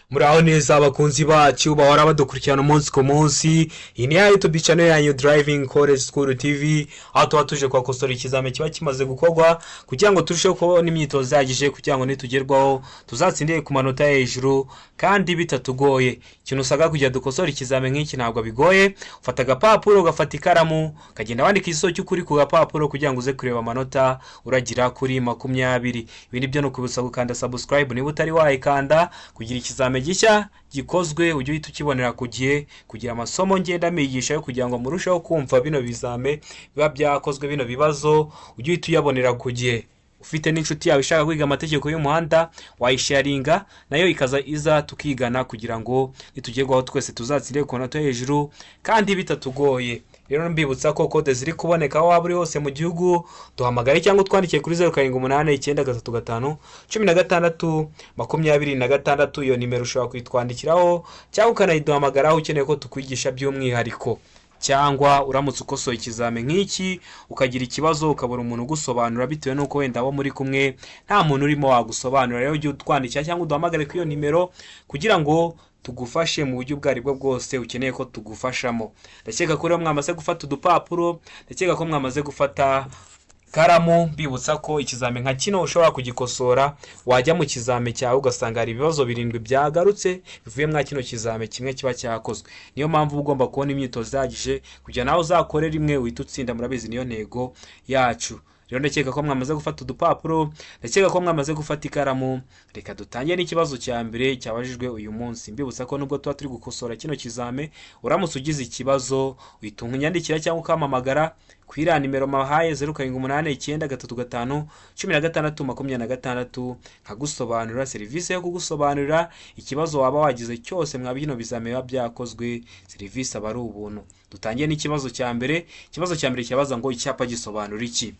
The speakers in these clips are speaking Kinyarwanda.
Muraho neza abakunzi bacu bahora badukurikirana umunsi ku munsi. Iyi ni ya YouTube channel yanyu Driving College School TV, aho tuba tuje kwakosora ikizame kiba kimaze gukorwa kugira ngo turusheho kubona imyitozo yagije kugira ngo nitugerwaho tuzatsindire ku manota hejuru kandi bitatugoye. Ikintu usabwa kujya dukosora ikizame nk'iki ntabwo bigoye. Ufata agapapuro, ugafata ikaramu, ukagenda wandika igisozo cy'ukuri ku gapapuro kugira ngo uze kureba amanota uragira kuri 20. Ibindi byo nukubutsa gukanda subscribe niba utari wayikanda kugira ikizame gishya gikozwe ujye uhita ukibonera ku gihe, kugira amasomo ngenda migisha yo kugira ngo murusheho kumva bino bizame biba byakozwe, bino bibazo ujye uhita uyabonera ku gihe. Ufite n'inshuti yawe ishaka kwiga amategeko y'umuhanda wayisharinga nayo ikaza iza tukigana kugira ngo nitugerwaho twese tuzatsire ku manota hejuru kandi bitatugoye. Rero mbibutsa ko kode ziri kuboneka aho waba uri hose mu gihugu, duhamagare cyangwa twandike kuri 0789351626. Iyo nimero ushobora kwitwandikiraho cyangwa ukanayiduhamagaraho ukeneye ko tukwigisha by'umwihariko. Cyangwa uramutse ukosoye ikizame nk'iki ukagira ikibazo ukabura umuntu ugusobanura bitewe nuko wenda abo muri kumwe nta muntu urimo wagusobanura, rero ujye utwandikira cyangwa uduhamagare kuri iyo nimero kugira ngo tugufashe mu buryo ubwo aribwo bwose ukeneye ko tugufashamo. Ndakeka ko rero mwamaze gufata udupapuro, ndakeka ko mwamaze gufata karamu. Mbibutsa ko ikizame nka kino ushobora kugikosora, wajya mu kizame cyawe ugasanga hari ibibazo 7 byagarutse bivuye mwa kino kizame kimwe kiba cyakozwe. Niyo mpamvu ugomba kubona imyitozo yagije kugira nawe uzakore rimwe uhita utsinda, murabizi niyo ntego yacu. Rero ndakeka ko mwamaze gufata udupapuro, ndakeka ko mwamaze gufata ikaramu. Reka dutangire n'ikibazo cya mbere cyabajijwe uyu munsi. Mbibutsa ko nubwo tuba turi gukosora kino kizame, uramutse ugize ikibazo uhita unyandikira cyangwa ukamamagara kuri nimero mahaye 0789351626 nkagusobanurira serivisi yo kugusobanurira ikibazo waba wagize cyose mwa bino bizame biba byakozwe. Serivisi aba ari ubuntu. Dutangiye n'ikibazo cya mbere. Ikibazo cya mbere cyabaza ngo icyapa gisobanura iki?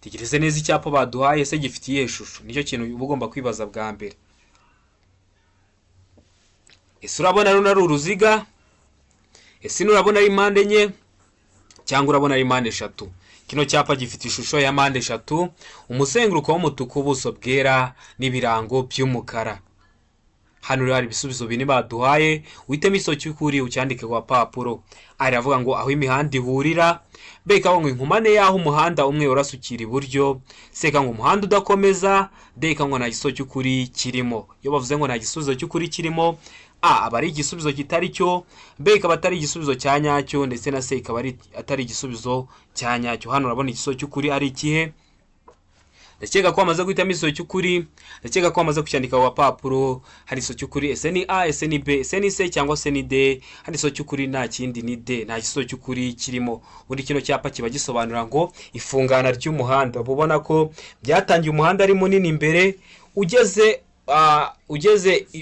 Tegereze neza icyapa baduhaye se gifitiye ishusho, nicyo kintu uba ugomba kwibaza bwa mbere. Ese urabona runo ari uruziga? Ese urabona ari impande enye cyangwa urabona ari impande eshatu? Kino cyapa gifite ishusho ya mpande eshatu, umuzenguruko w'umutuku, ubuso bwera n'ibirango by'umukara. Hano rero hari ibisubizo bine baduhaye, uhitemo igisozo cy'ukuri ucyandike ku papuro. Aravuga ngo aho imihanda ihurira, beka ngo inkomane yaho umuhanda umwe urasukira iburyo, seka ngo umuhanda udakomeza, deka ngo nta gisozo cy'ukuri kirimo. Iyo bavuze ngo nta gisubizo cy'ukuri kirimo, a aba ari igisubizo kitari cyo, beka batari igisubizo cya nyacyo, ndetse na seka bari atari igisubizo cya nyacyo. Hano urabona igisubizo cy'ukuri ari ikihe? Ndakeka ko amaze guhitamo igisozo cy'ukuri, ndakeka ko amaze kucyandika ku papuro. Hari igisozo cy'ukuri, ese ni A, ese ni B, ese ni C cyangwa se ni D? Hari igisozo cy'ukuri nta kindi ni D, nta gisozo cy'ukuri kirimo. Buri kino cyapa kiba gisobanura ngo ifungana ry'umuhanda. Ubona ko byatangiye umuhanda ari munini imbere, ugeze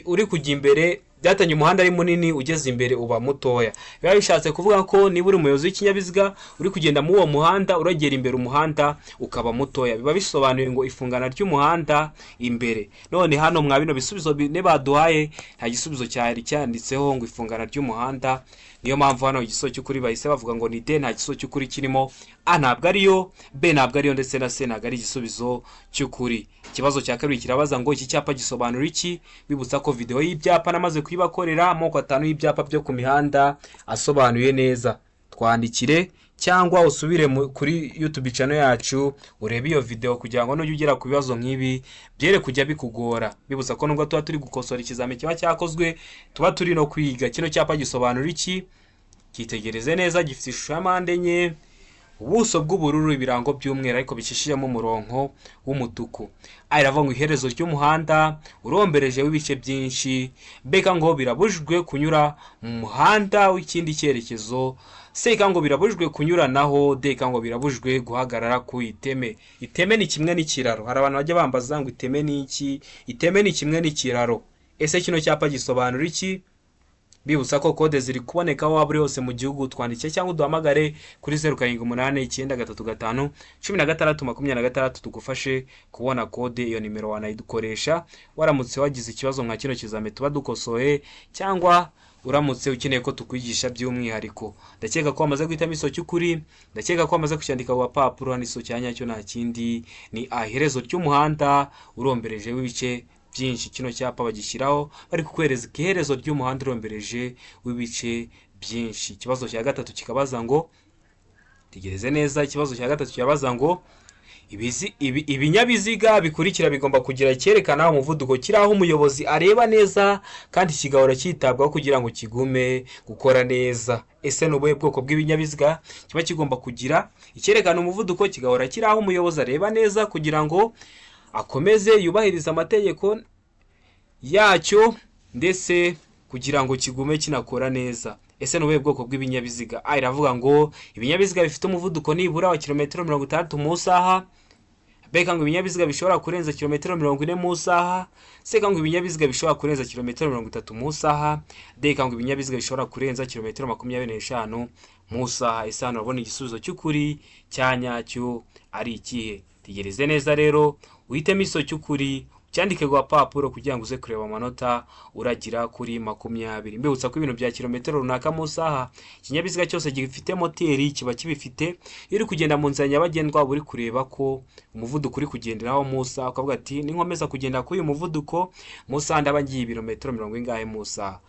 uri kujya imbere, byatangiye umuhanda ari munini, ugeze imbere uba mutoya. Biba bishatse kuvuga ko niba uri umuyobozi w'ikinyabiziga uri kugenda mu uwo muhanda uragera imbere umuhanda ukaba mutoya, biba bisobanuye ngo ifungana ry'umuhanda imbere. None hano mwa bino bisubizo bine baduhaye nta gisubizo cyari cyanditseho ngo ifungana ry'umuhanda. Niyo mpamvu hano igisozo cy'ukuri bahise bavuga ngo ni D, nta gisozo cy'ukuri kirimo. A ntabwo ariyo, B ntabwo ariyo, ndetse na C ntabwo ari igisubizo cy'ukuri. Ikibazo cya kabiri kirabaza ngo iki cyapa gisobanura iki? Bibutsa ko video y'ibyapa namaze kuyibakorera amoko 5 y'ibyapa byo ku mihanda asobanuye neza. Twandikire cyangwa usubire kuri YouTube channel yacu urebe iyo video kugira ngo nujye ugera ku bibazo nk'ibi byere kujya bikugora. Bibutsa ko nubwo tuba turi gukosora ikizame kiba cyakozwe, tuba turi no kwiga. Kino cyapa gisobanura iki? Kitegereze neza, gifite ishusho ya mpande enye, ubuso bw'ubururu, ibirango by'umweru ariko bicishijemo umurongo w'umutuku. Aravuga ngo iherezo ry'umuhanda urombereje w'ibice byinshi, beka ngo birabujwe kunyura mu muhanda w'ikindi cyerekezo, seka ngo birabujwe kunyuranaho, deka ngo birabujwe guhagarara ku iteme. Iteme ni kimwe n'ikiraro. Hari abantu bajya bambaza ngo iteme ni iki? Iteme ni kimwe n'ikiraro. Ese kino cyapa gisobanura iki? Bibutsa ko kode ziri kuboneka aho waba uri hose mu gihugu. Twandike cyangwa uduhamagare kuri 0789351626 tugufashe kubona kode. Iyo nimero wanayidukoresha waramutse wagize ikibazo nka kino kizame tuba dukosoye, cyangwa uramutse ukeneye ko tukwigisha by'umwihariko. Ndakeka ko amaze guhitamo igisozo cy'ukuri, ndakeka ko amaze kucyandika ku papuro. Hano igisozo cya nyacyo nta kindi ni A, iherezo ry'umuhanda urombereje w'ibice byinshi. Kino cyapa bagishyiraho bari kukwereza iherezo ry'umuhanda urombereje w'ibice byinshi. Ikibazo cya gatatu kikabaza ngo, tegereze neza, ikibazo cya gatatu kirabaza ngo ibinyabiziga bikurikira bigomba kugira icyerekana umuvuduko kiri aho umuyobozi areba neza kandi kigahora cyitabwaho kugira ngo kigume gukora neza. Ese ni ubuhe bwoko bw'ibinyabiziga kiba kigomba kugira icyerekana umuvuduko kigahora kiri aho umuyobozi areba neza kugira ngo akomeze yubahiriza amategeko yacyo ndetse kugira ngo kigume kinakora neza? Ese ni ubuhe bwoko bw'ibinyabiziga? A iravuga ngo ibinyabiziga bifite umuvuduko nibura wa kilometero 60 mu isaha. B ngo ibinyabiziga bishobora kurenza kilometero 40 mu isaha. C ngo ibinyabiziga bishobora kurenza kilometero 30 mu isaha. D ngo ibinyabiziga bishobora kurenza kilometero 25 mu isaha. Ese hano urabona igisubizo cy'ukuri cya nyacyo ari ikihe? Tegereze neza rero uhitemo iso cy'ukuri cyandike ku papuro kugira ngo uze kureba amanota uragira kuri 20. Mbibutsa ko ibintu bya kilometero runaka mu isaha ikinyabiziga cyose gifite moteri kiba kibifite. Iri kugenda mu nzira nyabagendwa uri kureba ko umuvuduko uri kugenderaho mu isaha, ukavuga ati ninkomeza kugenda kuri uyu muvuduko mu isaha ndaba ngiye ibirometero 40 mu isaha.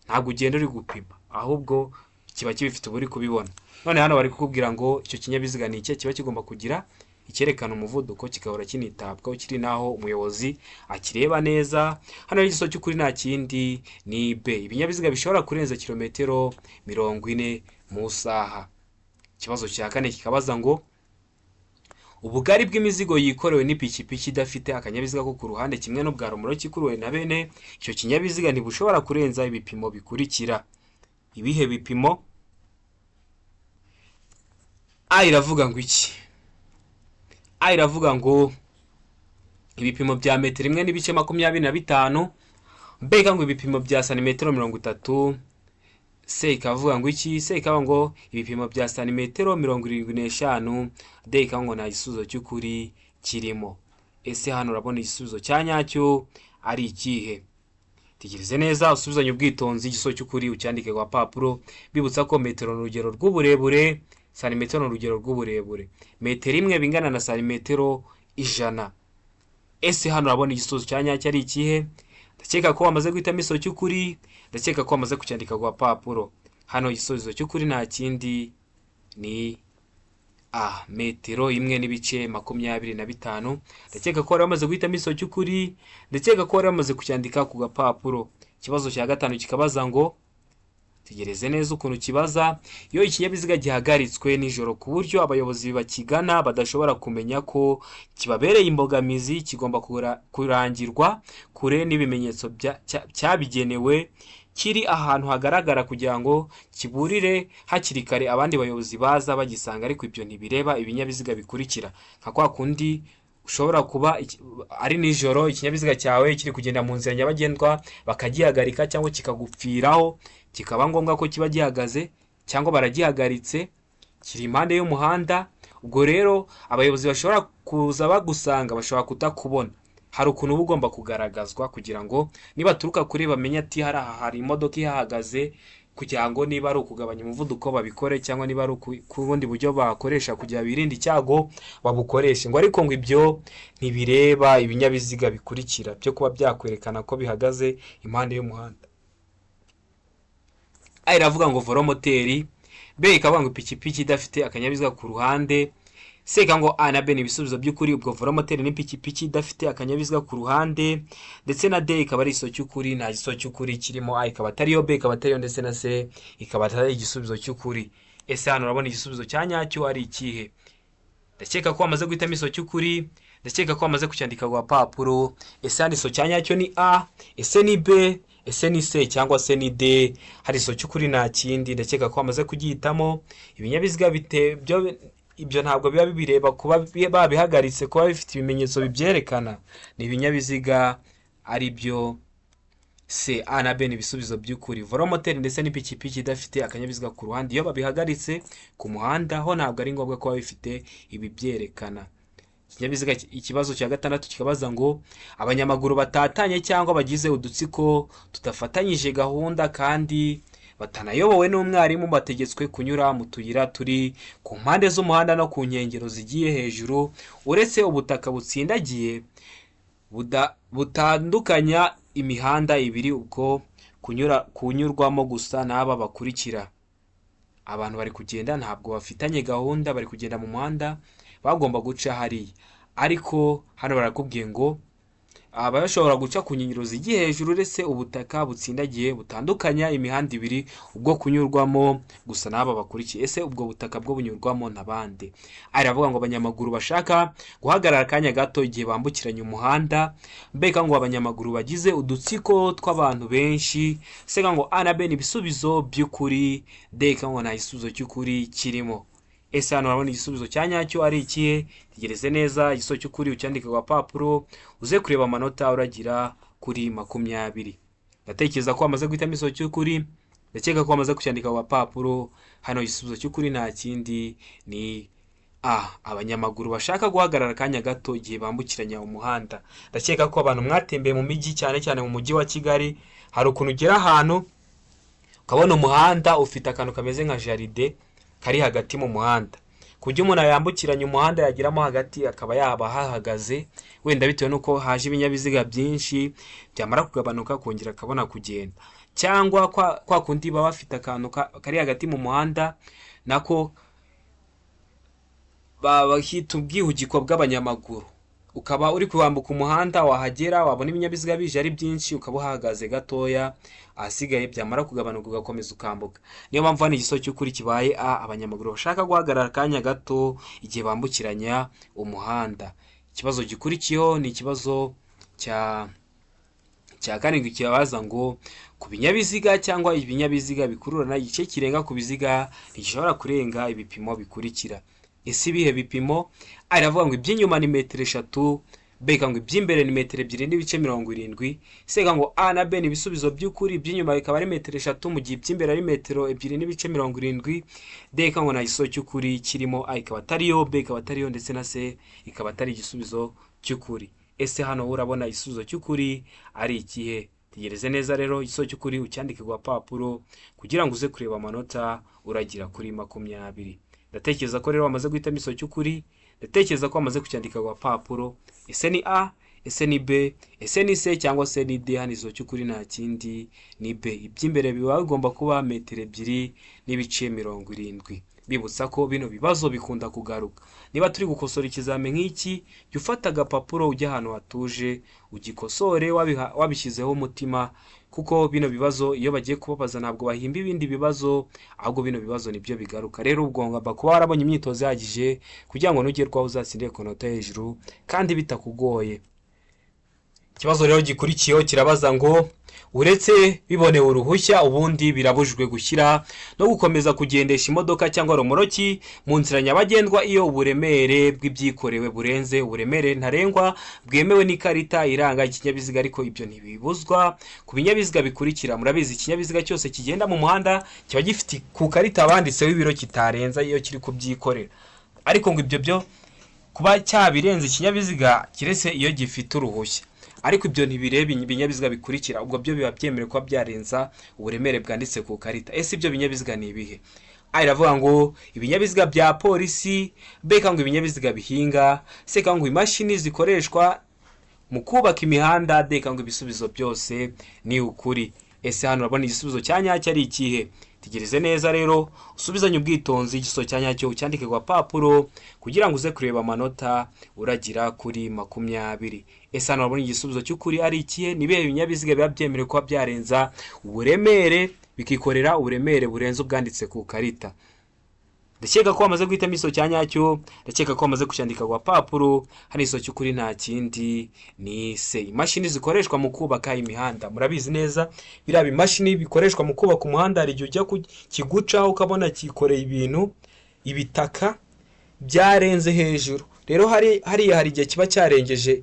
Ntabwo ugenda uri gupima, ahubwo kiba kibifite uri kubibona. None hano bari kukubwira ngo icyo kinyabiziga ni iki kiba kigomba kugira icyerekana umuvuduko kigahora kinitabwaho kiri naho umuyobozi akireba neza. Hano igiso cy'ukuri nta kindi ni B, ibinyabiziga bishobora kurenza kilometero 40 mu isaha. Ikibazo cya kane kikabaza ngo ubugari bw'imizigo yikorewe n'ipikipiki idafite akanyabiziga ko ku ruhande kimwe n'ubwa romoro kikuruwe na bene icyo kinyabiziga ntibushobora kurenza ibipimo bikurikira. Ibihe bipimo? A iravuga ngo iki? A iravuga ngo ibipimo bya metero 1.25. B ngo ibipimo bya santimetero 30. C ikavuga ngo iki? C ikavuga ngo ibipimo bya santimetero 75. D ikavuga ngo nta gisubizo cy'ukuri kirimo. Ese hano urabona igisubizo cya nyacyo ari ikihe? Tegereze neza usubizanye ubwitonzi igisubizo cy'ukuri ucyandike ku papuro. Bibutsa ko metero n'urugero rw'uburebure, santimetero n'urugero rw'uburebure. Metero imwe bingana na santimetero 100. Ese hano urabona igisubizo cya nyacyo ari ikihe? Ndakeka ko wamaze guhitamo iso cy'ukuri, ndakeka ko wamaze kucyandika ku papuro. Hano igisubizo cy'ukuri nta kindi ni A, metero 1.25. Ndakeka ko wari wamaze guhitamo iso cy'ukuri, ndakeka ko wari wamaze kucyandika ku gapapuro. Ikibazo cya gatanu kikabaza ngo, tegereze neza ukuntu kibaza, iyo ikinyabiziga gihagaritswe nijoro ku buryo abayobozi bakigana badashobora kumenya ko kibabereye imbogamizi, kigomba kurangirwa kure n'ibimenyetso cyabigenewe, kiri ahantu hagaragara kugira ngo kiburire hakiri kare abandi bayobozi baza bagisanga. Ariko ibyo ntibireba ibinyabiziga bikurikira. Nka kwa kundi ushobora kuba ari nijoro ikinyabiziga cyawe kiri kugenda mu nzira nyabagendwa bakagihagarika cyangwa kikagupfiraho, kikaba ngombwa ko kiba gihagaze cyangwa baragihagaritse kiri impande y'umuhanda. Ubwo rero abayobozi bashobora kuza bagusanga, bashobora kutakubona. Hari ukuntu uba ugomba kugaragazwa kugira ngo nibaturuka kuri bamenye ati hari imodoka ihahagaze, kugira ngo niba ari ukugabanya umuvuduko babikore, cyangwa niba ari ukubundi buryo bakoresha kugira birinde icyago babukoreshe. Ngo ariko ngo ibyo ntibireba ibinyabiziga bikurikira byo kuba byakwerekana ko bihagaze impande y'umuhanda. A iravuga ngo volomoteri. B ikavuga ngo ipikipiki idafite akanyabiziga ku ruhande. C ngo A na B ni ibisubizo by'ukuri, ubwo volomoteri n'ipikipiki idafite akanyabiziga ku ruhande. Ndetse na D ikaba ari iso cy'ukuri, nta giso cy'ukuri kirimo. A ikaba atariyo, B ikaba atariyo, ndetse na C ikaba atari igisubizo cy'ukuri. Ese hano urabona igisubizo cya nyacyo ari ikihe? Ndakeka ko wamaze guhitamo iso cy'ukuri, ndakeka ko wamaze kucyandika ku papuro. Ese hano iso cya nyacyo ni A, ese ni B, ese ni C cyangwa se ni D? Hari iso cy'ukuri nta kindi, ndakeka ko wamaze kugihitamo. Ibinyabiziga ibyo ntabwo biba bibireba kuba babihagaritse, kuba bifite ibimenyetso bibyerekana. Ni ibinyabiziga ari byo C, A na B ni ibisubizo by'ukuri. Volomoteri ndetse n'ipikipiki idafite akanyabiziga ku ruhande, iyo babihagaritse ku muhanda ho ntabwo ari ngombwa kuba bifite ibi byerekana. Ikinyabiziga. Ikibazo cya gatandatu kikabaza ngo abanyamaguru batatanye cyangwa bagize udutsiko tudafatanyije gahunda kandi batanayobowe n'umwarimu bategetswe kunyura mu tuyira turi ku mpande z'umuhanda no ku nkengero zigiye hejuru, uretse ubutaka butsindagiye butandukanya imihanda ibiri ubwo kunyurwamo gusa n'aba bakurikira. Abantu bari kugenda ntabwo bafitanye gahunda, bari kugenda mu muhanda bagomba guca hariya, ariko hano barakubwiye ngo bashobora guca ku nkengero zigiye hejuru uretse ubutaka butsindagiye butandukanya imihanda ibiri ubwo kunyurwamo gusa n'aba bakurikiye. Ese ubwo butaka bwo bunyurwamo n'abandi? Aravuga ngo abanyamaguru bashaka guhagarara akanya gato igihe bambukiranya umuhanda, mbega ngo abanyamaguru bagize udutsiko tw'abantu benshi, sega ngo A na B ni ibisubizo by'ukuri, deka ngo nta gisubizo cy'ukuri kirimo. Ese hano urabona igisubizo cya nyacyo ari ikihe? Tegereze neza igisubizo cy'ukuri ucyandike ku papuro uze kureba amanota uragira kuri 20. Ndatekereza ko wamaze guhitamo igisubizo cy'ukuri, ndakeka ko wamaze kucyandika ku papuro. Hano igisubizo cy'ukuri nta kindi ni A, abanyamaguru bashaka guhagarara akanya gato igihe bambukiranya umuhanda. Ndakeka ko abantu mwatembeye mu mijyi cyane cyane mu mujyi wa Kigali, hari ukuntu ugera ahantu ukabona umuhanda ufite akantu kameze nka jaride kari hagati mu muhanda, kujya umuntu yambukiranya umuhanda yagiramo hagati akaba yaba hahagaze, wenda bitewe nuko haje ibinyabiziga byinshi byamara kugabanuka kongera akabona kugenda. Cyangwa kwa kundi baba bafite akantu kari hagati mu muhanda nako bahita ubwihugiko bw'abanyamaguru, ukaba uri kwambuka umuhanda wahagera wabona ibinyabiziga bije ari byinshi ukaba uhagaze gatoya, ahasigaye byamara kugabanuka ugakomeza ukambuka. Niyo mpamvu hano igisubizo cy'ukuri kibaye A, abanyamaguru bashaka guhagarara akanya gato igihe bambukiranya umuhanda. Ikibazo gikurikiyeho ni ikibazo cya karindwi kibabaza ngo ku binyabiziga cyangwa ibinyabiziga bikururana igice kirenga ku biziga ntigishobora kurenga ibipimo bikurikira. Ese ibihe bipimo? Aravuga ngo iby'inyuma ni 3 m, beka ngo iby'imbere ni 2.70 m. Sega ngo A na B ni ibisubizo by'ukuri, iby'inyuma bikaba ari 3 m mu gihe iby'imbere ari 2.70 m. Deka ngo nta gisubizo cy'ukuri kirimo, A ikaba atariyo, B ikaba atariyo ndetse na C ikaba atari igisubizo cy'ukuri. Ese hano urabona igisubizo cy'ukuri ari ikihe? Tegereze neza rero igisubizo cy'ukuri ucyandike ku papuro kugira ngo uze kureba amanota uragira kuri 20. Ndatekereza ko rero wamaze guhitamo igisubizo cy'ukuri, ndatekereza ko wamaze kucyandika ku papuro. Ese ni A, ese ni B, ese ni C cyangwa se ni D? Hano igisubizo cy'ukuri nta kindi ni B. Iby'imbere biba bigomba kuba 2.70 m. Bibutsa ko bino bibazo bikunda kugaruka. Niba turi gukosora ikizame nk'iki, jya ufata agapapuro ujya ahantu hatuje ugikosore wabishyizeho umutima, kuko bino bibazo iyo bagiye kubabaza ntabwo bahimba ibindi bibazo, ahubwo bino bibazo nibyo bigaruka. Rero ugomba kuba warabonye imyitozo ihagije kugira ngo nugerwaho uzatsindire ku nota hejuru kandi bitakugoye. Ikibazo rero gikurikiyeho kirabaza ngo uretse bibonewe uruhushya ubundi birabujijwe gushyira no gukomeza kugendesha imodoka cyangwa romoroki mu nzira nyabagendwa iyo uburemere bw'ibyikorewe burenze uburemere ntarengwa bwemewe n'ikarita iranga ikinyabiziga, ariko ibyo ntibibuzwa ku binyabiziga bikurikira. Murabizi ikinyabiziga cyose kigenda mu muhanda kiba gifite ku karita banditseho ibiro kitarenza iyo kiri kubyikorera, ariko ngo ibyo byo kuba cyabirenze ikinyabiziga kiretse iyo gifite uruhushya, ariko ibyo ntibireba ibinyabiziga bikurikira, ubwo byo biba byemerewe kuba byarenza uburemere bwanditse ku karita. Ese ibyo binyabiziga ni ibihe? Iravuga ngo ibinyabiziga bya polisi, B ngo ibinyabiziga bihinga, C ngo imashini zikoreshwa mu kubaka imihanda, D ngo ibisubizo byose ni ukuri. Ese hano urabona igisubizo cya nyacyo ari ikihe? Tegereze neza rero usubizanye ubwitonzi igisubizo cya nyacyo ucyandike ku papuro kugira ngo uze kureba amanota uragira kuri 20. Ese hano urabona igisubizo cy'ukuri ari ikihe? Nibihe ibinyabiziga biba byemerewe kuba byarenza uburemere bikikorera uburemere burenze ubwanditse ku karita? Ndakeka ko wamaze guhitamo igisubizo cya nyacyo, ndakeka ko wamaze kucyandika ku papuro. Hano igisubizo cy'ukuri nta kindi ni C, imashini zikoreshwa mu kubaka imihanda. Murabizi neza biriya imashini bikoreshwa mu kubaka umuhanda, hari igihe ujya kigucaho ukabona kikoreye ibintu ibitaka byarenze hejuru. Rero hari igihe kiba cyarengeje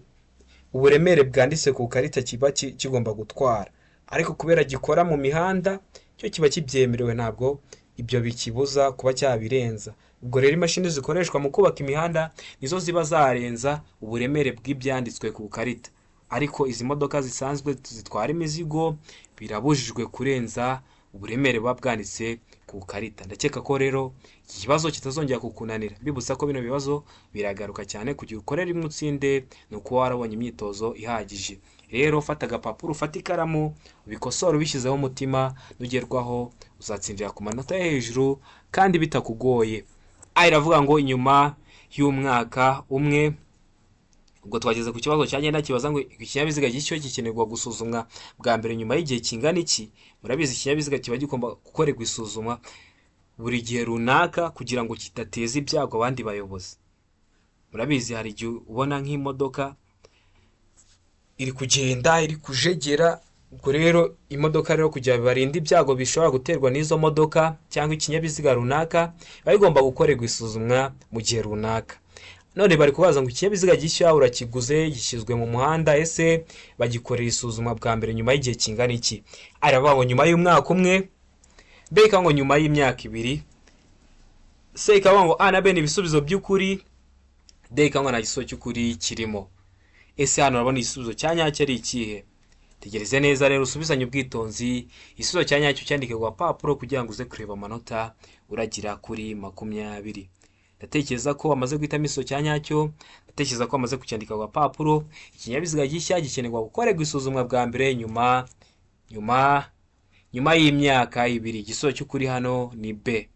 uburemere bwanditse ku karita kiba kigomba gutwara, ariko kubera gikora mu mihanda cyo kiba kibyemerewe, ntabwo ibyo bikibuza kuba cyabirenza. Ubwo rero imashini zikoreshwa mu kubaka imihanda nizo ziba zarenza uburemere bw'ibyanditswe ku karita, ariko izi modoka zisanzwe zitwara imizigo birabujijwe kurenza uburemere buba bwanditse ku karita. Ndakeka ko rero iki kibazo kitazongera kukunanira. Mbibutsa ko bino bibazo biragaruka cyane kugira ukorere rimwe utsinde ni uko warabonye imyitozo ihagije. Rero fata agapapuro, ufata ikaramu, ubikosora ubishyizeho umutima, nugerwaho uzatsindira ku manota yo hejuru kandi bitakugoye. Iravuga ngo inyuma y'umwaka umwe, ubwo twageze ku kibazo cya nyenda kibaza ngo ikinyabiziga gishyo gikenerwa gusuzumwa bwa mbere nyuma y'igihe kingana iki. Murabizi ikinyabiziga kiba gigomba gukorerwa isuzumwa buri gihe runaka kugira ngo kidateza ibyago abandi bayobozi. Murabizi hari igihe ubona nk'imodoka iri kugenda iri kujegera, ubwo rero imodoka rero kugira bibarinde ibyago bishobora guterwa n'izo modoka cyangwa ikinyabiziga runaka, biba bigomba gukorerwa isuzumwa mu gihe runaka. None bari kubaza ngo ikinyabiziga gishya urakiguze gishyizwe mu muhanda, ese bagikorera isuzumwa bwa mbere nyuma y'igihe kingana iki? Aravuga ngo nyuma y'umwaka umwe, B ikavuga ngo nyuma y'imyaka ibiri, C ikavuga ngo A na B ni ibisubizo by'ukuri, D ikavuga ngo nta gisubizo cy'ukuri kirimo. Ese hano urabona igisubizo cya nyacyo ari ikihe? Tegereze neza rero usubizanye ubwitonzi, igisubizo cya nyacyo cyandike ku gapapuro kugira ngo uze kureba amanota uragira kuri 20. Ndatekereza ko wamaze guhitamo igisubizo cya nyacyo, ndatekereza ko wamaze kucyandika ku gapapuro. Ikinyabiziga gishya gikenerwa gukorerwa isuzumwa bwa mbere nyuma y'imyaka 2. Igisubizo cy'ukuri hano ni B.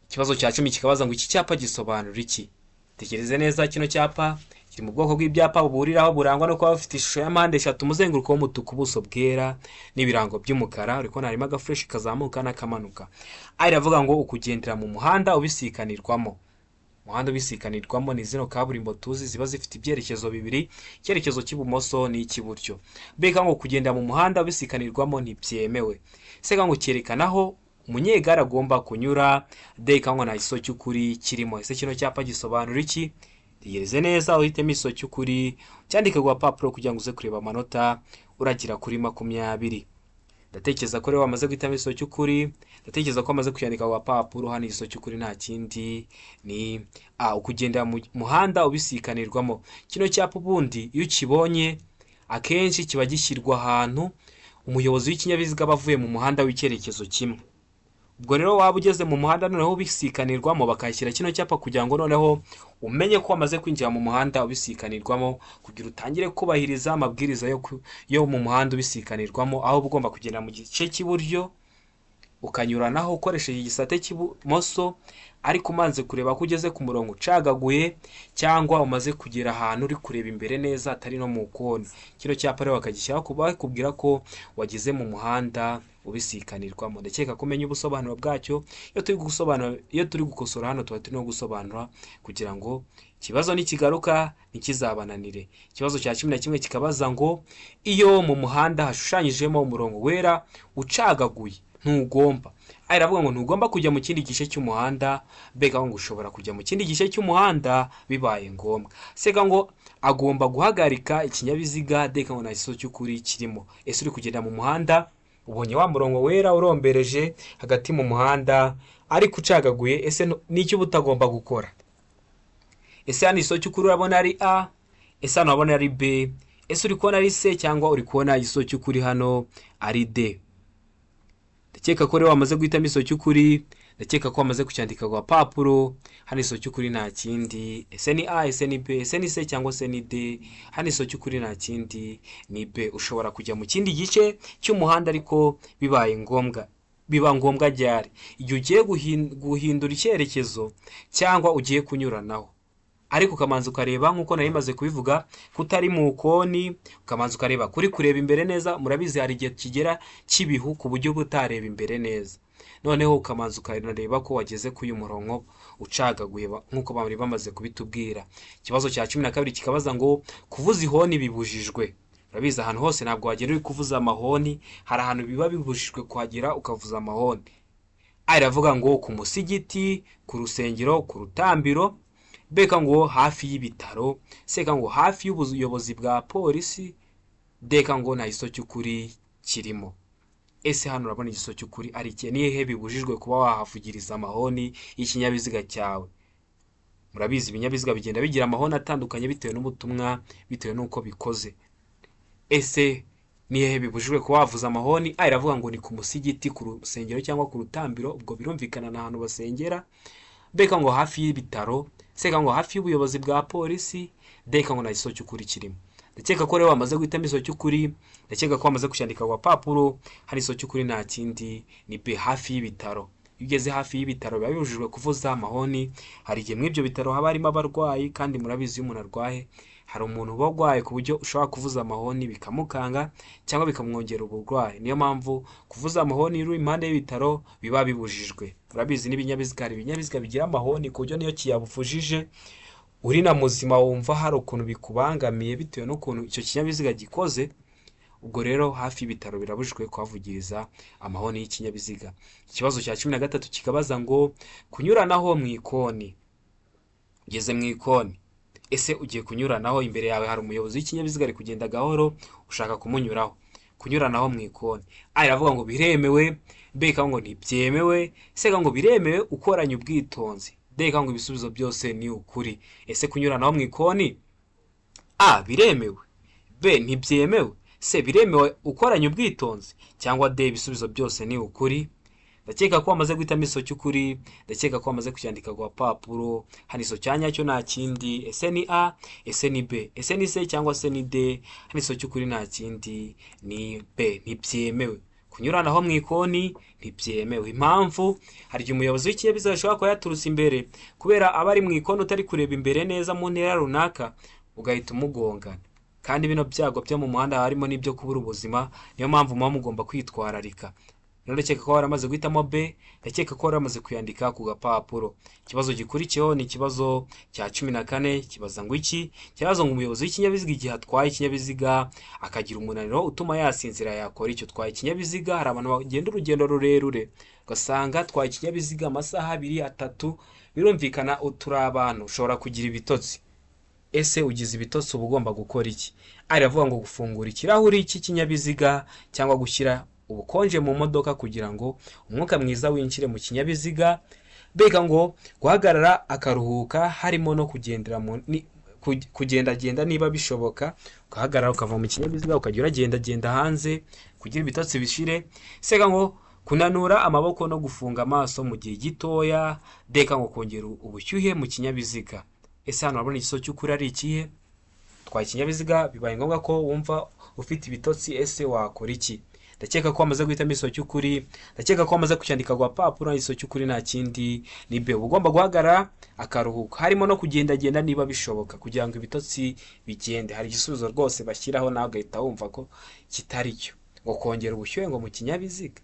Ikibazo cya 10 kikabaza ngo iki cyapa gisobanura iki? Tekereze neza, kino cyapa kiri mu bwoko bw'ibyapa buburiraho burangwa no kuba bafite ishusho ya mpande eshatu, umuzenguruko w'umutuku, ubuso bwera n'ibirango by'umukara. Uriko harimo agafresh kazamuka n'akamanuka. Iravuga ngo ukugendera mu muhanda ubisikanirwamo. Umuhanda ubisikanirwamo ni zino kaburimbo tuzi ziba zifite ibyerekezo bibiri, icyerekezo cy'ibumoso n'icy'iburyo. Beka ngo kugenda mu muhanda ubisikanirwamo ntibyemewe. Seka ngo cyerekana aho umunyegare agomba kunyura. Deka ngo nta gisubizo cy'ukuri kirimo. Ese kino cyapa gisobanura iki? Tegereze neza uhitemo igisubizo cy'ukuri, cyandike ku gapapuro kugira ngo uze kureba amanota uragira kuri 20. Ndatekereza ko rero wamaze guhitamo igisubizo cy'ukuri, ndatekereza ko wamaze kuyandika ku gapapuro. Hano igisubizo cy'ukuri nta kindi ni A, ukugenda mu muhanda ubisikanirwamo. Kino cyapa ubundi iyo ukibonye akenshi kiba gishyirwa ahantu umuyobozi w'ikinyabiziga aba avuye mu muhanda w'icyerekezo kimwe. Ubwo rero waba ugeze mu muhanda noneho ubisikanirwamo bakashyira kino cyapa kugira ngo noneho umenye ko wamaze kwinjira mu muhanda ubisikanirwamo, kugira utangire kubahiriza amabwiriza yo mu muhanda ubisikanirwamo, aho ugomba kugenda mu gice cy'iburyo ukanyuranaho ukoresheje igisate cy'ibumoso, ariko umanze kureba ko ugeze ku murongo ucagaguye cyangwa umaze kugera ahantu uri kureba imbere neza atari no mu kona. Kino cyapa rero bakagishyiraho kubwira ko wageze mu muhanda ubisikanirwamo. Ndakeka kumenya ubusobanuro bwacyo. Iyo turi gukosora hano tuba turi no gusobanura kugira ngo ikibazo nikigaruka ntikizabananire. Ikibazo cya 11 kikabaza ngo iyo mu muhanda hashushanyijemo umurongo wera ucagaguye ntugomba. Iravuga ngo ntugomba kujya mu kindi gice cy'umuhanda. Beka ngo ushobora kujya mu kindi gice cy'umuhanda bibaye ngombwa. Seka ngo agomba guhagarika ikinyabiziga. Deka ngo nta gisubizo cy'ukuri kirimo. Ese uri kugenda mu muhanda ubonye wa murongo wera urombereje hagati mu muhanda ariko ucagaguye, ese n'icyo butagomba gukora? Ese hano igisubizo cy'ukuri urabona ari A, ese hano urabona ari B, ese uri kubona ari C, cyangwa uri kubona igisubizo cy'ukuri hano ari D? Ndakeka ko rero wamaze guhitamo igisubizo cy'ukuri, ndakeka ko wamaze kucyandika ku gapapuro. Hano igisubizo cy'ukuri nta kindi, ese ni A, ese ni B, ese ni C cyangwa se ni D. Hano igisubizo cy'ukuri nta kindi ni B. Ushobora kujya mu kindi gice cy'umuhanda ariko bibaye ngombwa. Biba ngombwa ryari? Igihe ugiye guhindura icyerekezo cyangwa ugiye kunyuranaho, ariko ukamanza ukareba nk'uko nari maze kubivuga kutari mu koni, ukamanza ukareba kuri kureba imbere neza. Murabizi hari igihe kigera kibihu ku buryo butareba imbere neza, noneho ukamanza ukareba ko wageze ku uyu murongo ucagaguye nk'uko bari bamaze kubitubwira. Ikibazo cya 12 kikabaza ngo kuvuza ihoni bibujijwe. Murabizi ahantu hose ntabwo wagera uri kuvuza amahoni, hari ahantu biba bibujijwe kuhagera ukavuza amahoni. Iravuga ngo ku musigiti, ku rusengero, ku rutambiro. Beka ngo hafi y'ibitaro. Seka ngo hafi y'ubuyobozi bwa polisi. Deka ngo nta gisubizo cy'ukuri kirimo. Ese hano urabona igisubizo cy'ukuri ari iki? Ni hehe bibujijwe kuba wahafugiriza amahoni y'ikinyabiziga cyawe? Murabizi ibinyabiziga bigenda bigira amahoni atandukanye bitewe n'ubutumwa, bitewe n'uko bikoze. Ese ni hehe bibujijwe kuba wavuza amahoni? A iravuga ngo ni ku musigiti, ku rusengero cyangwa ku rutambiro, ubwo birumvikana n'ahantu basengera. B ngo hafi y'ibitaro. C ngo hafi y'ubuyobozi bwa polisi. D ngo nta gisozi cy'ukuri kirimo. Ndakeka ko rero wamaze guhitamo igisozi cy'ukuri, ndakeka ko wamaze kucyandika ku papuro. Hari igisozi cy'ukuri nta kindi, ni B, hafi y'ibitaro. Iyo ugeze hafi y'ibitaro biba bibujijwe kuvuza amahoni. Hari igihe muri ibyo bitaro haba harimo abarwayi, kandi murabizi iyo umuntu arwaye hari umuntu uba urwaye ku buryo ushobora kuvuza amahoni bikamukanga cyangwa bikamwongera uburwayi. Niyo mpamvu kuvuza amahoni uri impande y'ibitaro biba bibujijwe. Murabizi n'ibinyabiziga, hari ibinyabiziga bigira amahoni ku buryo niyo kiyabuvujije uri na muzima wumva hari ukuntu bikubangamiye bitewe n'ukuntu icyo kinyabiziga gikoze. Ubwo rero hafi y'ibitaro birabujijwe kuhavugiriza amahoni y'ikinyabiziga. Ikibazo cya 13 kikabaza ngo kunyuranaho mu ikoni. Ugeze mu ikoni, ese ugiye kunyuranaho, imbere yawe hari umuyobozi w'ikinyabiziga ari kugenda gahoro, ushaka kumunyuraho. Kunyuranaho mu ikoni, A iravuga ngo biremewe. B ngo ntibyemewe. C ngo biremewe ukoranye ubwitonzi. D ngo ibisubizo byose ni ukuri. Ese kunyuranaho mu ikoni, A biremewe, B ntibyemewe, C biremewe ukoranye ubwitonzi, cyangwa D ibisubizo byose ni ukuri? Ndakeka ko wamaze guhitamo igisozi cy'ukuri, ndakeka ko wamaze kucyandika ku papuro. Hano igisozi cya nyacyo nta kindi, ese ni A, ese ni B, ese ni C cyangwa se ni D. Hano igisozi cy'ukuri nta kindi, ni B, ntibyemewe. Kunyuranaho mu ikoni ntibyemewe. Impamvu, hari igihe umuyobozi w'ikinyabiziga ashobora kuba yaturutse imbere, kubera aba ari mu ikoni utari kureba imbere neza mu ntera runaka, ugahita umugongana. Kandi bino byago byo mu muhanda harimo n'ibyo kubura ubuzima, niyo mpamvu muba mugomba kwitwararika. Ndakeka ko waramaze guhitamo B, ndakeka ko waramaze kuyandika ku gapapuro. Ikibazo gikurikiyeho ni ikibazo cya 14, kibaza ngo iki? Kibazo ngo umuyobozi w'ikinyabiziga igihe atwaye ikinyabiziga akagira umunaniro utuma yasinzira, yakora icyo? Twaye ikinyabiziga, hari abantu bagenda urugendo rurerure ugasanga twaye ikinyabiziga amasaha 2, 3, birumvikana turi abantu, ushobora kugira ibitotsi. Ese ugize ibitotsi uba ugomba gukora iki? A iravuga ngo gufungura ikirahuri cy'ikinyabiziga cyangwa gushyira ubukonje mu modoka kugira ngo umwuka mwiza winjire mu kinyabiziga. B ngo guhagarara akaruhuka, harimo no kugendagenda niba bishoboka, ugahagarara ukava mu kinyabiziga ukajya uragendagenda hanze kugira ibitotsi bishire. C ngo kunanura amaboko no gufunga amaso mu gihe gitoya. D ngo kongera ubushyuhe mu kinyabiziga. Ese hano urabona igisozi cy'ukuri ari ikihe? Twaye ikinyabiziga bibaye ngombwa ko wumva ufite ibitotsi, ese wakora iki? Ndakeka ko wamaze guhitamo igisozi cy'ukuri, ndakeka ko wamaze kucyandika ku papuro. Igisozi cy'ukuri nta kindi, ni B, ugomba guhagarara akaruhuka, harimo no kugendagenda niba bishoboka kugira ngo ibitotsi bigende. Hari igisubizo rwose bashyiraho nawe ugahita wumva ko kitari cyo, ngo kongera ubushyuhe ngo mu kinyabiziga,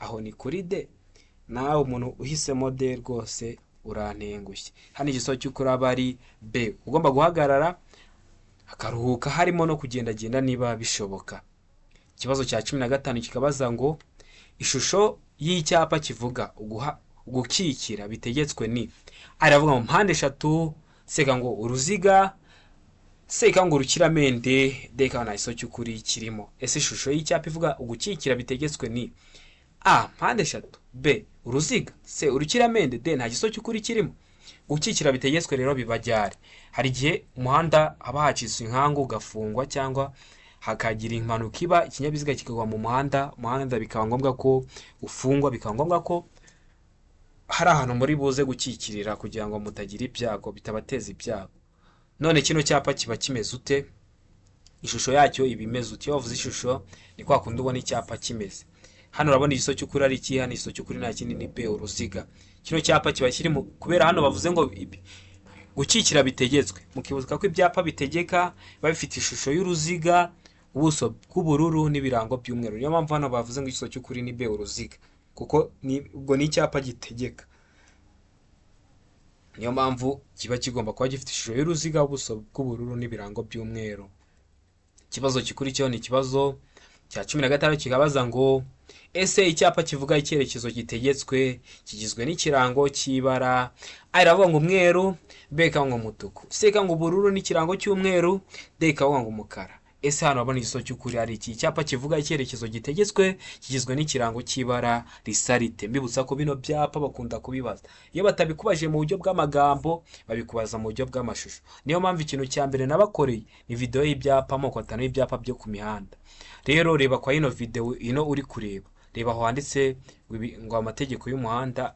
aho ni kuri D. Nawe umuntu uhisemo D rwose urantengushye. Hano igisozi cy'ukuri aba ari B, ugomba guhagarara akaruhuka, harimo no kugendagenda niba bishoboka. Ikibazo cya 15 kikabaza ngo ishusho y'icyapa kivuga ugukikira bitegetswe ni? A iravuga mu mpande 3. C ngo uruziga. C ngo urukiramende. D nta gisozi cy'ukuri kirimo. Ese ishusho y'icyapa ivuga ugukikira bitegetswe ni? A mpande 3, B uruziga, C urukiramende, D nta gisozi cy'ukuri kirimo. Gukikira bitegetswe rero bibajyare. Hari igihe umuhanda haba hacitse inkangu ugafungwa, cyangwa hakagira impanuka iba, ikinyabiziga kikagwa mu muhanda bikaba ngombwa ko ufungwa, bikaba ngombwa ko hari ahantu muri buze gukikirira kugira ngo mutagira ibyago, bitabateza ibyago. None kino cyapa kiba kimeze ute? Ishusho yacyo iba imeze ute? Iyo wavuze ishusho ni kwa kundi ubona icyapa kimeze. Hano urabona igisozi cy'ukuri ari iki? Hano igisozi cy'ukuri nta kindi, ni B uruziga. Kino cyapa kiba kirimo, kubera hano bavuze ngo gukikira bitegetswe, mukibuka ko ibyapa bitegeka biba bifite ishusho y'uruziga, ubuso bw'ubururu n'ibirango by'umweru. Niyo mpamvu hano bavuze ngo igisozi cy'ukuri ni B uruziga, kuko ubwo ni icyapa gitegeka. Niyo mpamvu kiba kigomba kuba gifite ishusho y'uruziga, ubuso bw'ubururu n'ibirango by'umweru. Ikibazo gikurikiyeho ni ikibazo cya 15 kikabaza ngo ese icyapa kivuga icyerekezo gitegetswe kigizwe n'ikirango cy'ibara? A iravuga ngo umweru, B ngo umutuku, C ngo ubururu n'ikirango cy'umweru, D ngo umukara. ese hano urabona igiso cy'ukuri ari iki? Icyapa kivuga icyerekezo gitegetswe kigizwe n'ikirango cy'ibara risa rite. Mbibutsa ko bino byapa bakunda kubibaza, iyo batabikubaje mu buryo bw'amagambo babikubaza mu buryo bw'amashusho. Niyo mpamvu ikintu cya mbere nabakoreye ni video y'ibyapa, amoko atanu y'ibyapa byo ku mihanda. Rero reba kwa ino video ino uri kureba, reba aho handitse ngo amategeko y'umuhanda,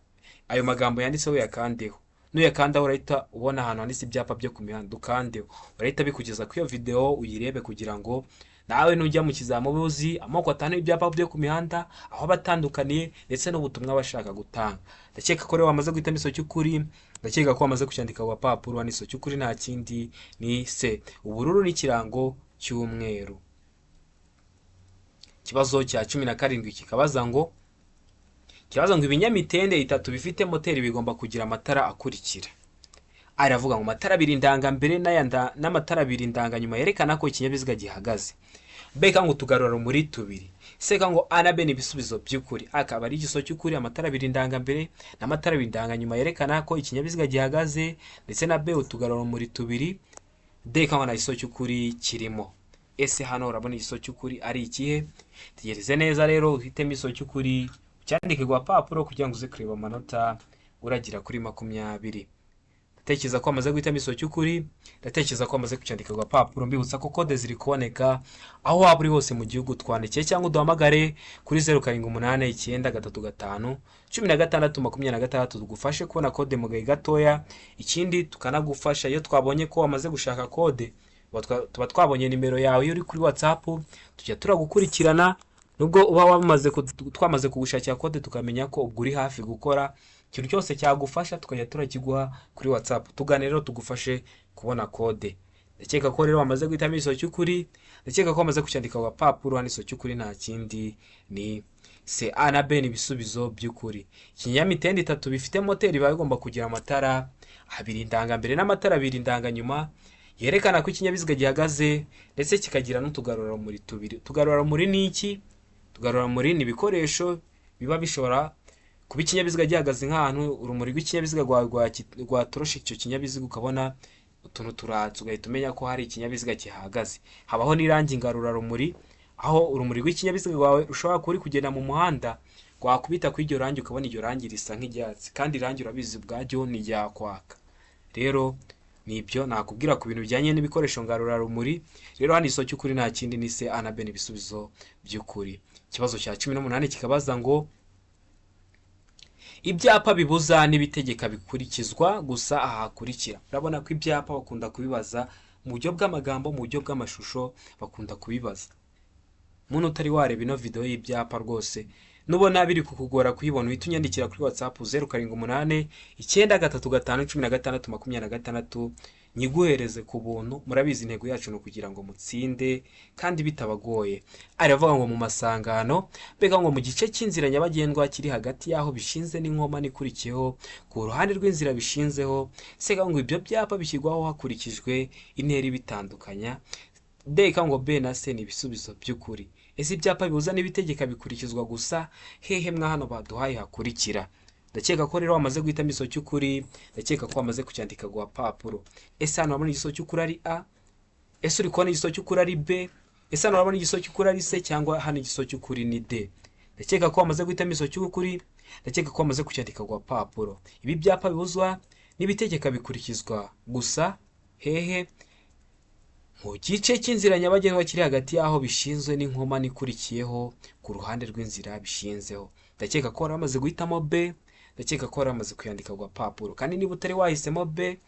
ayo magambo yanditseho yakandeho. Nuyakandaho urahita ubona ahantu handitse ibyapa byo ku mihanda, ukandeho urahita bikugeza ku iyo video uyirebe, kugira ngo nawe nujya mu kizamini uzi amoko atanu y'ibyapa byo ku mihanda, aho batandukaniye ndetse n'ubutumwa bashaka gutanga. Ndakeka ko rero wamaze guhitamo igiso cy'ukuri, ndakeka ko wamaze kucyandika ku papuro. Igiso cy'ukuri nta kindi ni C, ubururu n'ikirango cy'umweru. Ikibazo cya 17 kikabaza ngo ibinyamitende 3 bifite moteri bigomba kugira amatara akurikira. Aravuga ngo amatara 2 ndangambere n'amatara 2 ndanganyuma yerekana ko ikinyabiziga gihagaze. B ngo tugarura rumuri 2. C ngo A na B ni ibisubizo by'ukuri. Akaba ari igiso cy'ukuri, amatara 2 ndangambere n'amatara 2 ndanganyuma yerekana ko ikinyabiziga gihagaze, ndetse na B utugarura rumuri 2. D ngo na igiso cy'ukuri kirimo. Ese hano urabona igiso cy'ukuri ari ikihe? Tegereze neza rero uhitemo igiso cy'ukuri, cyandike ku papuro kugira ngo uze kureba amanota uragira kuri 20. Ndatekereza ko amaze guhitamo igiso cy'ukuri, ndatekereza ko amaze kucyandika ku papuro. Mbibutsa ko code ziri kuboneka aho waba uri hose mu gihugu. Twandikiye cyangwa uduhamagare kuri 0788351626 tugufashe kubona code mu gahe gatoya. Ikindi tukanagufasha iyo twabonye ko wamaze gushaka code, tuba twabonye nimero yawe iyo uri kuri WhatsApp, tujya turagukurikirana. Nubwo uba twamaze kugushakira code tukamenya ko ubwo uri hafi gukora ikintu cyose cyagufasha, tukajya turakiguha kuri WhatsApp. Tugane rero tugufashe kubona code. Ndakeka ko rero wamaze guhitamo igiso cy'ukuri, ndakeka ko wamaze kucyandika ku papuro. Igiso cy'ukuri nta kindi ni C, A na B ni ibisubizo by'ukuri. Ikinyamitende 3 bifite moteri biba bigomba kugira amatara 2 ndangambere n'amatara 2 ndanganyuma yerekana ko ikinyabiziga gihagaze, ndetse kikagira n'utugarura rumuri 2. Tugarura rumuri ni iki? Tugarura rumuri ni ibikoresho biba bishobora kuba ikinyabiziga gihagaze nk'ahantu, urumuri rw'ikinyabiziga rwatoroshe icyo kinyabiziga, ukabona utuntu turatse, ugahita umenya ko hari ikinyabiziga kihagaze. Habaho n'irangi ngarura rumuri, aho urumuri rw'ikinyabiziga rwawe rushobora kuba uri kugenda mu muhanda, wakubita ku iryo rangi ukabona iryo rangi risa nk'iryatsi, kandi irangi urabizi ubwaryo ni ryakwaka. Rero nibyo nakubwira ku bintu bijyanye n'ibikoresho ngarura rumuri. Rero hano igiso cy'ukuri nta kindi ni C, A na B ni ibisubizo by'ukuri. Ikibazo cya 18 kikabaza ngo ibyapa bibuza n'ibitegeka bikurikizwa gusa aha hakurikira. Urabona ko ibyapa bakunda kubibaza mu buryo bw'amagambo, mu buryo bw'amashusho bakunda kubibaza. Muntu utari wareba ino video y'ibyapa rwose, nubona biri kukugora kuyibona, uhita unyandikira kuri WhatsApp 0788951626 nyiguhereze ku buntu. Murabizi intego yacu no kugira ngo mutsinde kandi bitabagoye. Aravuga ngo mu masangano, bega ngo mu gice cy'inzira nyabagendwa kiri hagati yaho bishinze n'inkoma nikurikiyeho ku ruhande rw'inzira bishinzeho. Sega ngo ibyo byapa bishyirwaho hakurikijwe intera ibitandukanya. Deka ngo B na C ni ibisubizo by'ukuri. Ese ibyapa bibuza n'ibitegeka bikurikizwa gusa hehe mwa hano baduhaye hakurikira? Ndakeka ko rero wamaze guhitamo igiso cy'ukuri, ndakeka ko wamaze kucyandika ku papuro. Ese hano urabona igiso cy'ukuri ari A? Ese uri kubona igiso cy'ukuri ari B? Ese hano urabona igiso cy'ukuri ari C, cyangwa hano igiso cy'ukuri ni D? Ndakeka ko wamaze guhitamo igiso cy'ukuri, ndakeka ko wamaze kucyandika ku papuro. Ibi byapa bibuzwa n'ibitegeka bikurikizwa gusa hehe? Mu gice cy'inzira nyabagendwa kiri hagati yaho bishinzwe n'inkoma nikurikiyeho ku ruhande rw'inzira bishinzeho. Ndakeka ko waramaze guhitamo B, ndakeka ko waramaze kuyandika ku papuro. Kandi niba utari wahisemo B,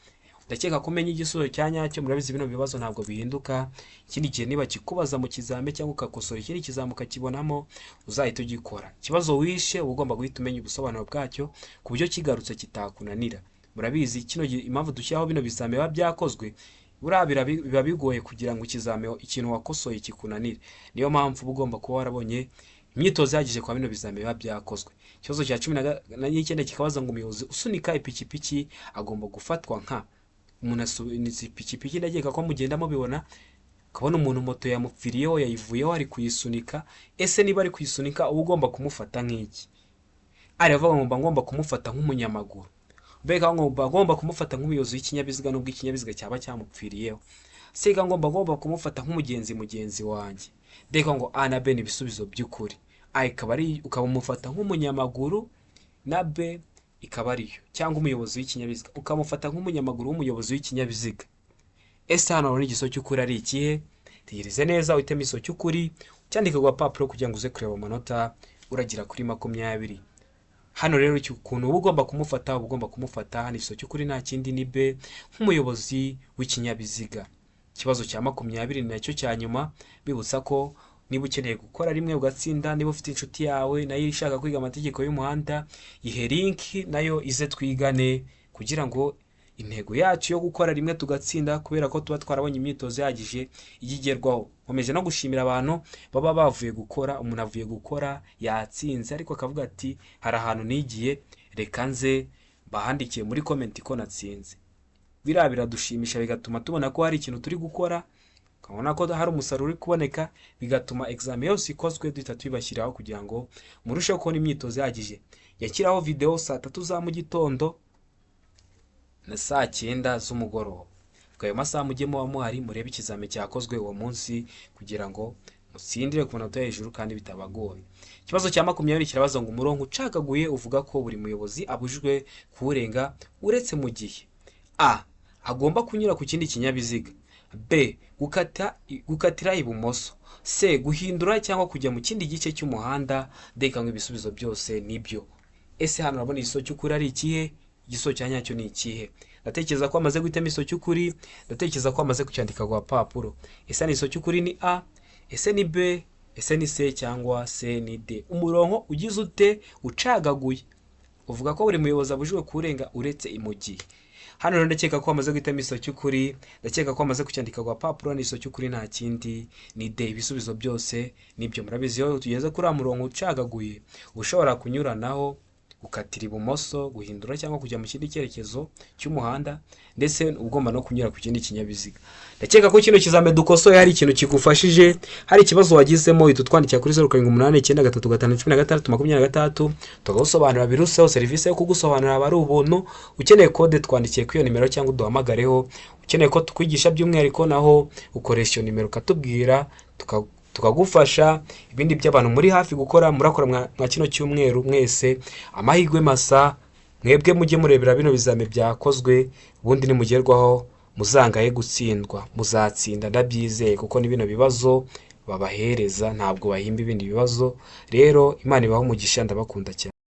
ndakeka ko umenya igisubizo cya nyacyo. Murabizi bino bibazo ntabwo bihinduka. Ikindi gihe niba kikubaza mu kizame cyangwa ukakosora ikindi kizame ukakibonamo, uzahita ugikora. Ikibazo wishe uba ugomba guhita umenya ubusobanuro bwacyo ku buryo kigarutse kitakunanira. Murabizi kino impamvu dushyiraho bino bizame biba byakozwe, biba bigoye kugira ngo ikizame ikintu wakosoye kikunanire. Niyo mpamvu uba ugomba kuba warabonye imyitozo yagije kwa bino bizame biba byakozwe. Ikibazo cya 19 kikabaza ngo umuyobozi usunika ipikipiki agomba gufatwa nka. Umuntu asunitse ipikipiki, ndakeka ko mugenda mubibona, kabona umuntu moto yamupfiriyeho yayivuyeho ari kuyisunika. Ese niba ari kuyisunika uba ugomba kumufata nk'iki? Aravuga ngo ngomba kumufata nk'umunyamaguru. Bega ngo bagomba kumufata nk'umuyobozi w'ikinyabiziga nubwo ikinyabiziga cyaba cyamupfiriyeho. sega ngomba kumufata nk'umugenzi wanjye. Deka ngo A na B ni ibisubizo by'ukuri. A ikaba ari ukaba umufata nk'umunyamaguru na B ikaba ariyo, cyangwa umuyobozi w'ikinyabiziga ukamufata nk'umunyamaguru w'umuyobozi w'ikinyabiziga. Ese hano rero igiso cy'ukuri ari ikihe? Tegereze neza uhitemo igiso cy'ukuri, cyandika ku papuro kugira ngo uze kureba amanota uragira kuri 20. Hano rero ukuntu uba ugomba kumufata hano igiso cy'ukuri nta kindi ni B nk'umuyobozi w'ikinyabiziga. Ikibazo cya 20 ni nacyo cya nyuma, bibutsa ko niba ukeneye gukora rimwe ugatsinda, niba ufite inshuti yawe nayo ishaka kwiga amategeko y'umuhanda, ihe link nayo ize twigane kugira ngo intego yacu yo gukora rimwe tugatsinda, kubera ko tuba twarabonye imyitozo yagije igigerwaho. Nkomeje no gushimira abantu baba bavuye gukora, umuntu avuye gukora yatsinze ariko akavuga ati hari ahantu nigiye, reka nze bahandikiye muri comment ko natsinze. Biradushimisha, bigatuma tubona ko hari ikintu turi gukora, ukabona ko hari umusaruro uri kuboneka, bigatuma examen yose ikozwe duhita tubashyiraho kugira ngo murusheho kubona imyitozo yagije. Yakiraho video saa 3 za mu gitondo na saa 9 z'umugoroba. Ayo masaha mujye muba muhari murebe ikizame cyakozwe uwo munsi kugira ngo mutsindire ku manota hejuru kandi bitabagoye. Ikibazo cya 20 kirabaza ngo umurongo ucagaguye uvuga ko buri muyobozi abujijwe kuwurenga uretse mu gihe A agomba kunyura ku kindi kinyabiziga, B gukatira ibumoso, C guhindura cyangwa kujya mu kindi gice cy'umuhanda. Deka ngo ibisubizo byose nibyo. Ese hano urabona igiso cy'ukuri ari ikihe? Igiso cya nyacyo ni ikihe? Ndatekereza ko amaze guhitamo igiso cy'ukuri, ndatekereza ko amaze kucyandika ku papuro. Ese ni igiso cy'ukuri ni A, ese ni B, ese ni C cyangwa C ni D? Umurongo ugize ute ucagaguye uvuga ko buri muyobozi abujijwe kurenga uretse mu gihe. Hano rero ndakeka ko amaze guhitamo igiso cy'ukuri, ndakeka ko amaze kucyandika ku papuro. Ni igiso cy'ukuri nta kindi ni D. Ibisubizo byose nibyo. Murabizi iyo tugeze kuri murongo ucagaguye ushobora kunyuranaho, gukatira ibumoso, guhindura cyangwa kujya mu kindi cyerekezo cy'umuhanda, ndetse ugomba no kunyura ku kindi kinyabiziga. Ndakeka ko kino kizame dukosoye hari ikintu kigufashije, hari ikibazo wagizemo itutwandikira kuri 0789931626 tugasobanura biruseho. Serivisi yo kugusobanurira abari ubuntu. Ukeneye code twandikiye kuri iyo nimero cyangwa uduhamagareho. Ukeneye ko tukwigisha by'umwihariko naho ukoresha iyo nimero ukatubwira tukagufasha. Ibindi by'abantu muri hafi gukora murakora mwa kino cyumweru mwese amahirwe masa. Mwebwe mujye murebera bino bizame byakozwe, ubundi nimugerwaho muzangaye gutsindwa, muzatsinda ndabyizeye kuko ni bino bibazo babahereza, ntabwo bahimba ibindi bibazo. Rero Imana ibaho umugisha, ndabakunda cyane.